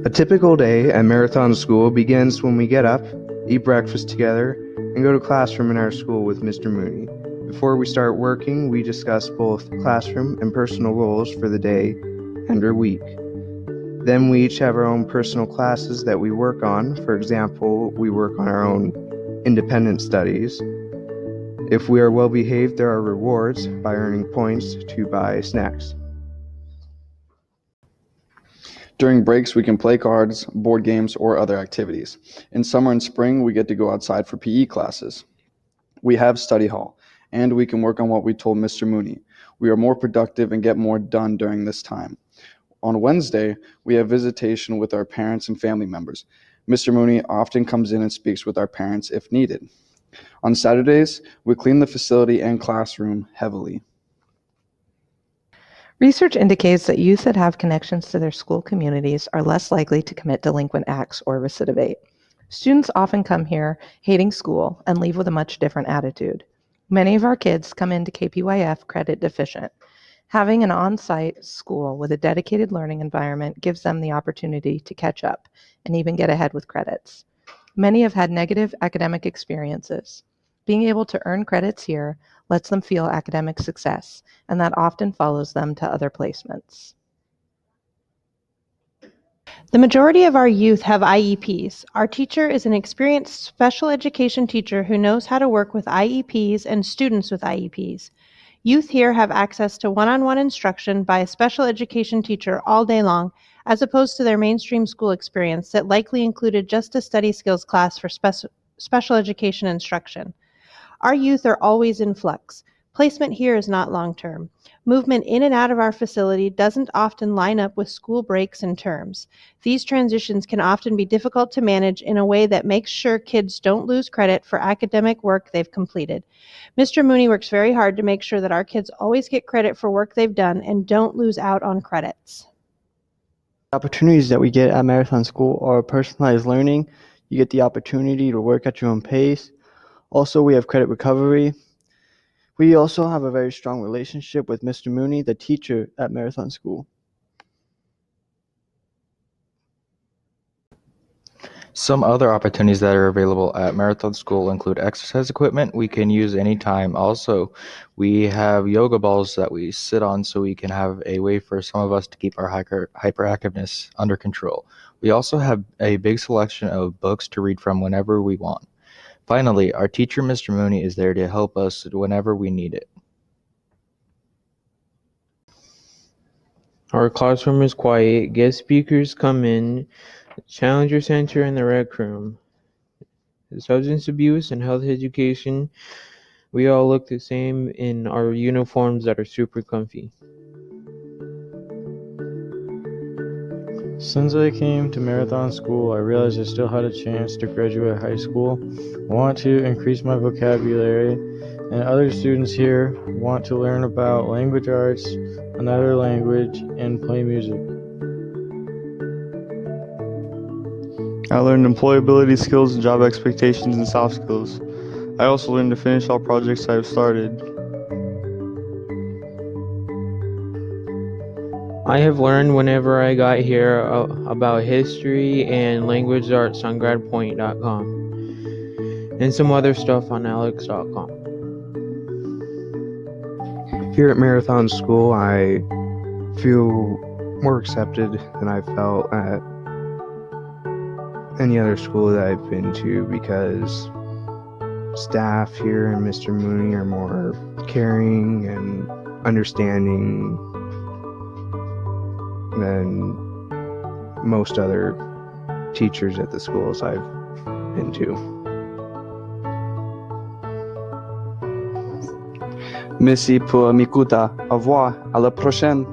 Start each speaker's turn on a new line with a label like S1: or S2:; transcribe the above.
S1: A typical day at Marathon School begins when we get up, eat breakfast together, and go to classroom in our school with Mr. Mooney. Before we start working, we discuss both classroom and personal goals for the day and our week. Then we each have our own personal classes that we work on. For example, we work on our own independent studies. If we are well behaved, there are rewards by earning points to buy snacks.
S2: During breaks, we can play cards, board games, or other activities. In summer and spring, we get to go outside for PE classes. We have study hall, and we can work on what we told Mr. Mooney. We are more productive and get more done during this time. On Wednesday, we have visitation with our parents and family members. Mr. Mooney often comes in and speaks with our parents if needed. On Saturdays, we clean the facility and classroom heavily.
S3: Research indicates that youth that have connections to their school communities are less likely to commit delinquent acts or recidivate. Students often come here hating school and leave with a much different attitude. Many of our kids come into KPYF credit deficient. Having an on-site school with a dedicated learning environment gives them the opportunity to catch up and even get ahead with credits. Many have had negative academic experiences. Being able to earn credits here lets them feel academic success, and that often follows them to other placements.
S4: The majority of our youth have IEPs. Our teacher is an experienced special education teacher who knows how to work with IEPs and students with IEPs. Youth here have access to one-on-one instruction by a special education teacher all day long, as opposed to their mainstream school experience that likely included just a study skills class for special education instruction. Our youth are always in flux. Placement here is not long-term. Movement in and out of our facility doesn't often line up with school breaks and terms. These transitions can often be difficult to manage in a way that makes sure kids don't lose credit for academic work they've completed. Mr. Mooney works very hard to make sure that our kids always get credit for work they've done and don't lose out on credits.
S5: The opportunities that we get at Marathon School are personalized learning. You get the opportunity to work at your own pace. Also, we have credit recovery. We also have a very strong relationship with Mr. Mooney, the teacher at Marathon School.
S6: Some other opportunities that are available at Marathon School include exercise equipment we can use anytime. Also, we have yoga balls that we sit on so we can have a way for some of us to keep our hyperactiveness under control. We also have a big selection of books to read from whenever we want. Finally, our teacher, Mr. Mooney, is there to help us whenever we need it.
S7: Our classroom is quiet. Guest speakers come in. Challenger Center in the rec room. Substance abuse and health education. We all look the same in our uniforms that are super comfy.
S8: Since I came to Marathon School, I realized I still had a chance to graduate high school. I want to increase my vocabulary, and other students here want to learn about language arts, another language, and play music.
S9: I learned employability skills and job expectations and soft skills. I also learned to finish all projects I have started.
S7: I have learned whenever I got here about history and language arts on gradpoint.com and some other stuff on alex.com.
S1: Here at Marathon School, I feel more accepted than I felt at any other school that I've been to because staff here and Mr. Mooney are more caring and understanding than most other teachers at the schools I've been to.
S10: Merci pour m'écouter. Au revoir. À la prochaine.